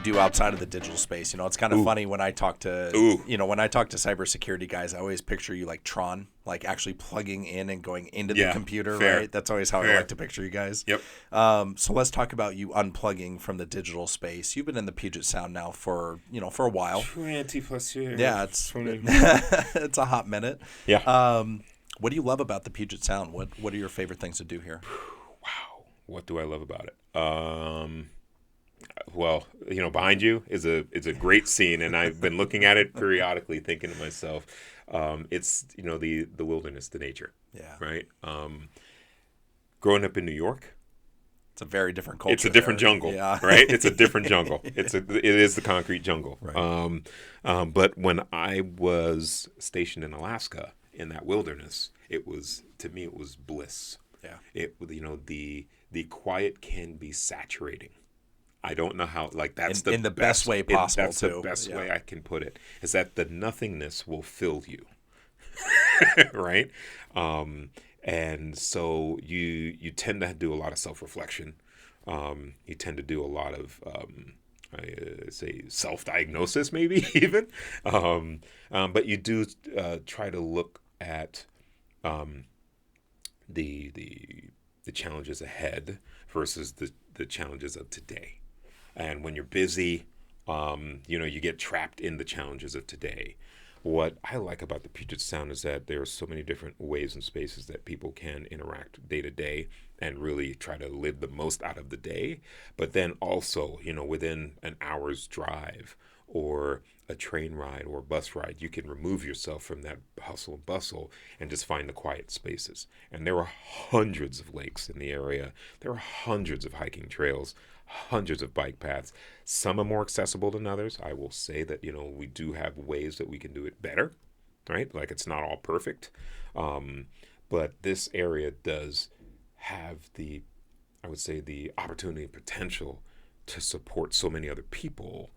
do outside of the digital space. You know, it's kind of funny when I talk to when I talk to cybersecurity guys, I always picture you like Tron, like actually plugging in and going into the computer, right? That's always how I like to picture you guys. Yep. So let's talk about you unplugging from the digital space. You've been in the Puget Sound now for a while. 20 plus years. Yeah, it's a hot minute. Yeah. What do you love about the Puget Sound? What are your favorite things to do here? Wow. What do I love about it? Well, behind you is a great scene, and I've been looking at it periodically, thinking to myself, it's the wilderness, the nature. Yeah. Right. Growing up in New York, it's a very different culture. It's a different jungle. Yeah. Right. It's a different jungle. It is the concrete jungle. Right. But when I was stationed in Alaska in that wilderness, to me it was bliss. Yeah. The quiet can be saturating. I don't know how, that's in the best way possible, that's the best way I can put it, is that the nothingness will fill you. Right? And so you tend to do a lot of self-reflection. You tend to do a lot of, say, self-diagnosis, maybe even. But you do try to look at the challenges ahead versus the challenges of today. And when you're busy, you get trapped in the challenges of today. What I like about the Puget Sound is that there are so many different ways and spaces that people can interact day to day and really try to live the most out of the day. But then also, within an hour's drive or a train ride or a bus ride, you can remove yourself from that hustle and bustle and just find the quiet spaces. And there are hundreds of lakes in the area. There are hundreds of hiking trails, hundreds of bike paths. Some are more accessible than others. I will say that, we do have ways that we can do it better, right? Like, it's not all perfect. But this area does have the opportunity and potential to support so many other people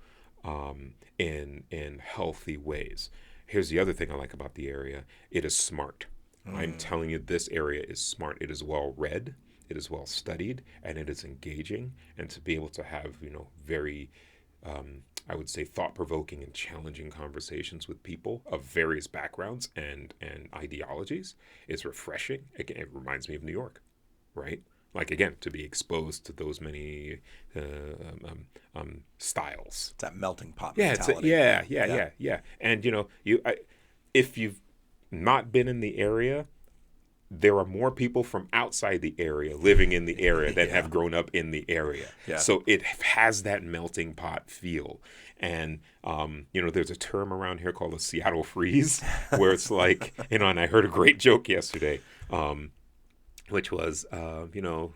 in healthy ways. Here's the other thing I like about the area. It is smart. I'm telling you, this area is smart. It is well read. It is well studied, and it is engaging. And to be able to have, very, I would say, thought-provoking and challenging conversations with people of various backgrounds and ideologies is refreshing. Again, it reminds me of New York, right? Like, again, to be exposed to those many styles. It's that melting pot mentality. Yeah. And, if you've not been in the area, there are more people from outside the area living in the area that have grown up in the area. Yeah. So it has that melting pot feel. And, there's a term around here called a Seattle freeze, where it's like, and I heard a great joke yesterday, which was,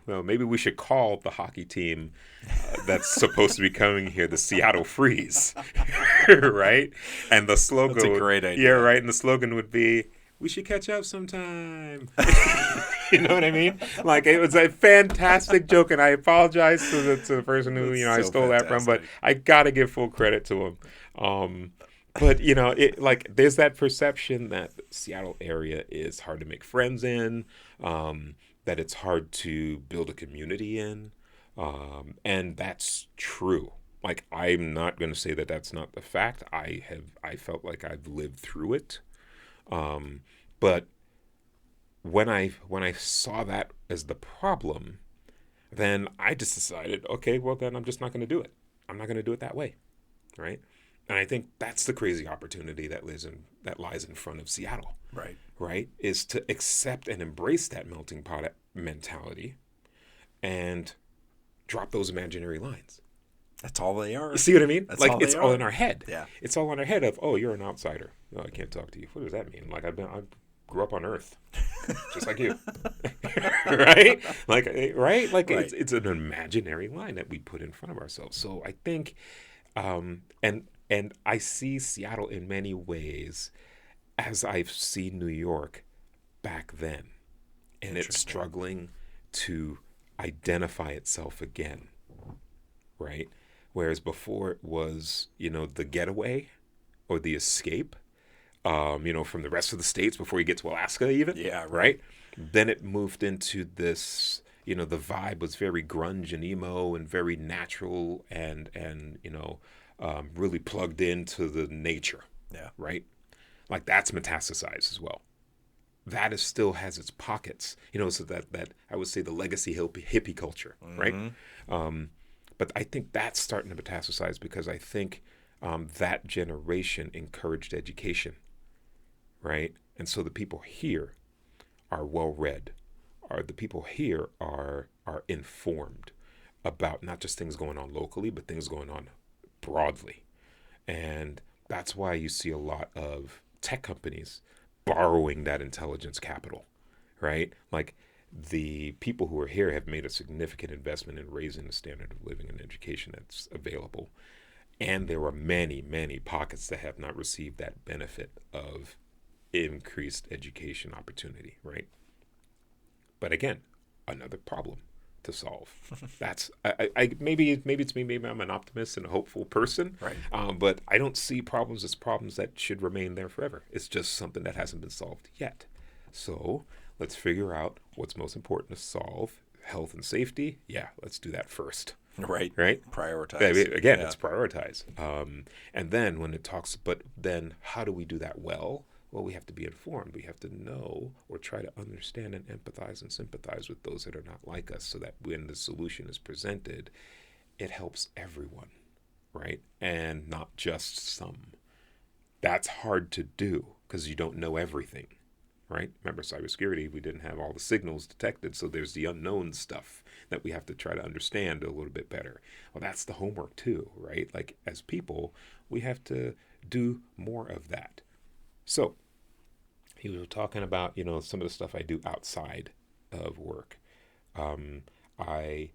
maybe we should call the hockey team that's supposed to be coming here the Seattle Freeze, right? And the slogan, that's a great idea. Yeah, right. And the slogan would be, we should catch up sometime. You know what I mean? Like, it was a fantastic joke, and I apologize to the person who I stole that from, but I got to give full credit to him. But there's that perception that the Seattle area is hard to make friends in, that it's hard to build a community in, and that's true. Like, I'm not going to say that that's not the fact. I felt like I've lived through it. But when I saw that as the problem, then I just decided, okay, well then I'm just not going to do it. I'm not going to do it that way, right? And I think that's the crazy opportunity that lies in front of Seattle, right? Is to accept and embrace that melting pot mentality, and drop those imaginary lines. That's all they are. You see what I mean? That's like, it's all in our head. Yeah. It's all in our head of, oh, you're an outsider. No, I can't talk to you. What does that mean? Like, I grew up on Earth, just like you, right? Like, right? Like, right. It's an imaginary line that we put in front of ourselves. So I think, and I see Seattle in many ways as I've seen New York back then, and it's struggling to identify itself again, right? Whereas before it was, the getaway or the escape, from the rest of the states before you get to Alaska even. Yeah. Right. Then it moved into this, you know, the vibe was very grunge and emo and very natural and you know, really plugged into the nature. Yeah. Right? Like that's metastasized as well. That is still has its pockets, you know, so that I would say the legacy hippie culture, right? But I think that's starting to metastasize because I think that generation encouraged education, right? And so the people here are well read, are the people here are informed about not just things going on locally, but things going on broadly. And that's why you see a lot of tech companies borrowing that intelligence capital, right? Like the people who are here have made a significant investment in raising the standard of living and education that's available. And there are many, many pockets that have not received that benefit of increased education opportunity, right? But again, another problem to solve. That's maybe it's me. Maybe I'm an optimist and a hopeful person. Right. But I don't see problems as problems that should remain there forever. It's just something that hasn't been solved yet. So let's figure out what's most important to solve. Health and safety. Yeah, let's do that first. Right. Right. Prioritize. Again, it's prioritize. And then when it talks, but then how do we do that well? Well, we have to be informed. We have to know or try to understand and empathize and sympathize with those that are not like us so that when the solution is presented, it helps everyone, right? And not just some. That's hard to do because you don't know everything, right? Remember, cybersecurity, we didn't have all the signals detected, so there's the unknown stuff that we have to try to understand a little bit better. Well, that's the homework too, right? Like as people, we have to do more of that. So he was talking about, you know, some of the stuff I do outside of work. I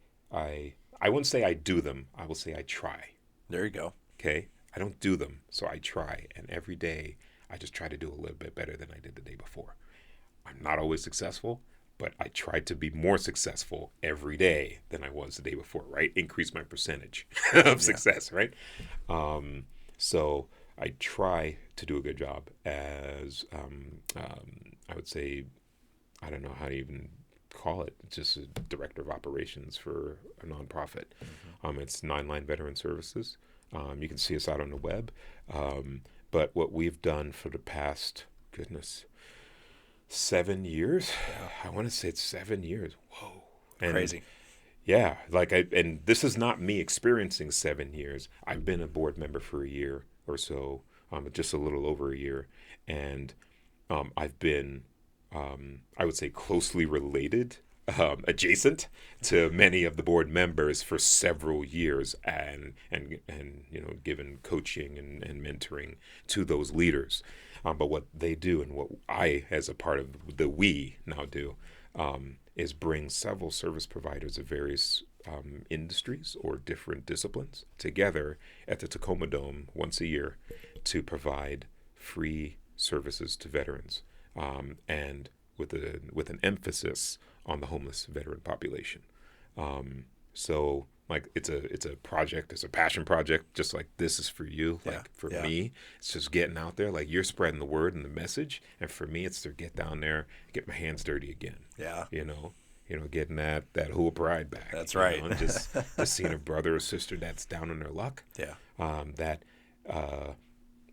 wouldn't say I do them. I will say I try. There you go. Okay. I don't do them, so I try. And every day I just try to do a little bit better than I did the day before. I'm not always successful, but I try to be more successful every day than I was the day before, right? Increase my percentage of success, right? So I try to do a good job as, I would say, I don't know how to even call it, just a director of operations for a nonprofit. It's Nine Line Veteran Services. You can see us out on the web. But what we've done for the past, 7 years, I want to say it's 7 years. Whoa. And crazy. Yeah. And this is not me experiencing 7 years. I've been a board member for a year or so, just a little over a year. And I've been, I would say, closely related, adjacent to many of the board members for several years and you know, given coaching and mentoring to those leaders. But what they do and what I, as a part of the we now do, is bring several service providers of various industries or different disciplines together at the Tacoma Dome once a year to provide free services to veterans, and with an emphasis on the homeless veteran population. So like it's a project, it's a passion project, just like this is for you. Like for me, it's just getting out there. Like you're spreading the word and the message, and for me, it's to get down there, get my hands dirty again. Yeah, you know, getting that whole pride back. That's right. You know, just seeing a brother or sister that's down on their luck. Yeah.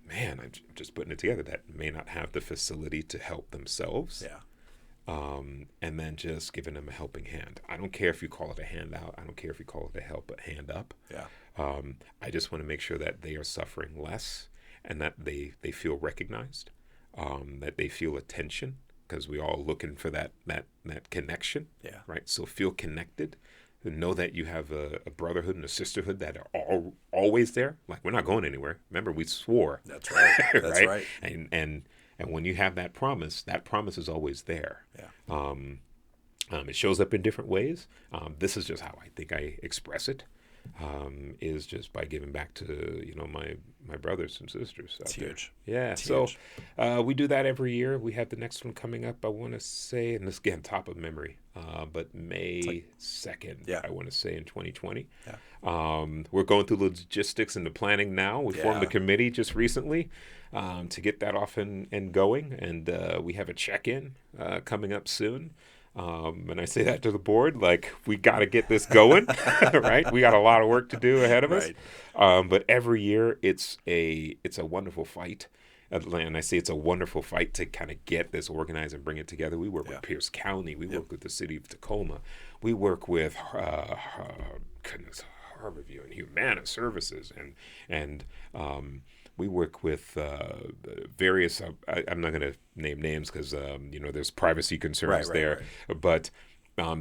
Man, I'm just putting it together, that may not have the facility to help themselves. Yeah. And then just giving them a helping hand. I don't care if you call it a handout. I don't care if you call it a help, but hand up. Yeah. I just want to make sure that they are suffering less and that they feel recognized, that they feel attention, because we all looking for that connection. Yeah. Right. So feel connected. Know that you have a brotherhood and a sisterhood that are always there. Like we're not going anywhere. Remember, we swore. That's right. That's right. And when you have that promise is always there. Yeah. It shows up in different ways. This is just how I think I express it. Is just by giving back to my brothers and sisters. It's huge. Yeah. It's huge. We do that every year. We have the next one coming up. I want to say, and this again top of memory, but May 2nd. Yeah. I want to say in 2020. Yeah. We're going through logistics and the planning now. We formed a committee just recently to get that off and going, and we have a check-in coming up soon. And I say that to the board, like, we got to get this going, right? We got a lot of work to do ahead of us. But every year it's a wonderful fight. And I say it's a wonderful fight to kind of get this organized and bring it together. We work with Pierce County. We work with the city of Tacoma. We work with Harborview and Humana Services, and we work with various. I'm not going to name names because there's privacy concerns there, but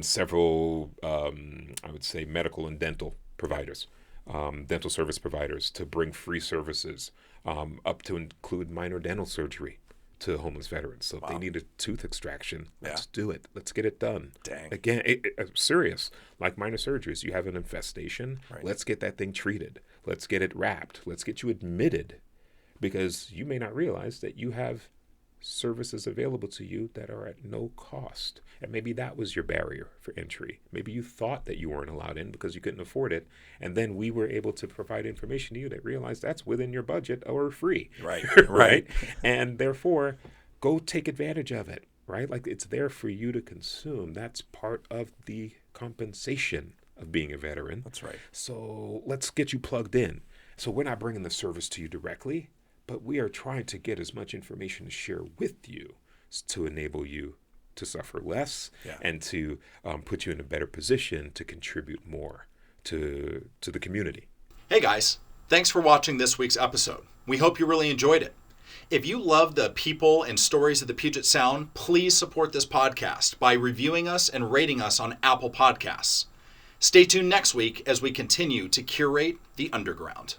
several I would say medical and dental providers, dental service providers, to bring free services up to include minor dental surgery to homeless veterans. So if they need a tooth extraction, let's do it. Let's get it done. Dang. Again, serious. Like minor surgeries, you have an infestation. Let's get that thing treated. Let's get it wrapped. Let's get you admitted, because you may not realize that you have services available to you that are at no cost. And maybe that was your barrier for entry. Maybe you thought that you weren't allowed in because you couldn't afford it. And then we were able to provide information to you that realized that's within your budget or free. Right. And therefore, go take advantage of it, right? Like, it's there for you to consume. That's part of the compensation of being a veteran. That's right. So let's get you plugged in. So we're not bringing the service to you directly, but we are trying to get as much information to share with you to enable you to suffer less and to put you in a better position to contribute more to the community. Hey guys, thanks for watching this week's episode. We hope you really enjoyed it. If you love the people and stories of the Puget Sound, please support this podcast by reviewing us and rating us on Apple Podcasts. Stay tuned next week as we continue to curate the underground.